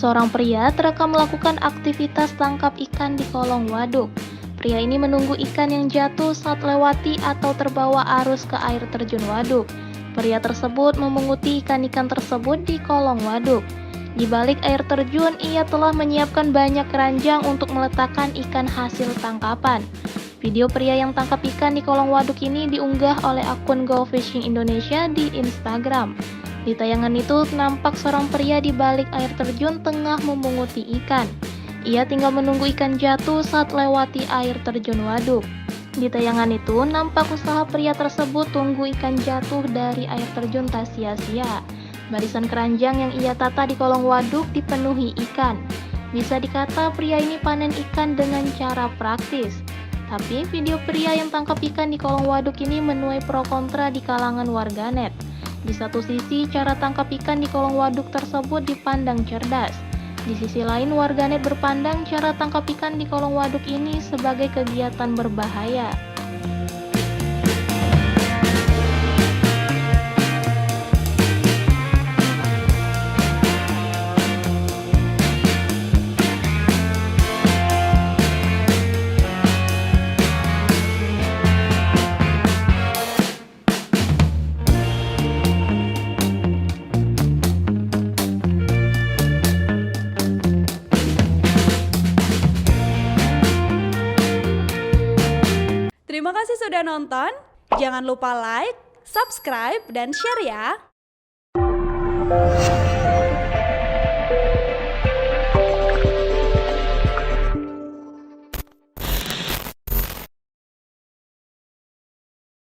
Seorang pria terekam melakukan aktivitas tangkap ikan di kolong waduk. Pria ini menunggu ikan yang jatuh saat lewati atau terbawa arus ke air terjun waduk. Pria tersebut memunguti ikan-ikan tersebut di kolong waduk. Di balik air terjun, ia telah menyiapkan banyak keranjang untuk meletakkan ikan hasil tangkapan. Video pria yang tangkap ikan di kolong waduk ini diunggah oleh akun Go Fishing Indonesia di Instagram. Di tayangan itu, nampak seorang pria di balik air terjun tengah memunguti ikan. Ia tinggal menunggu ikan jatuh saat lewati air terjun waduk. Di tayangan itu, nampak usaha pria tersebut tunggu ikan jatuh dari air terjun tak sia-sia. Barisan keranjang yang ia tata di kolong waduk dipenuhi ikan. Bisa dikata pria ini panen ikan dengan cara praktis. Tapi video pria yang tangkap ikan di kolong waduk ini menuai pro kontra di kalangan warganet. Di satu sisi, cara tangkap ikan di kolong waduk tersebut dipandang cerdas. Di sisi lain, warganet berpandang cara tangkap ikan di kolong waduk ini sebagai kegiatan berbahaya. Terima kasih sudah nonton. Jangan lupa like, subscribe, dan share ya.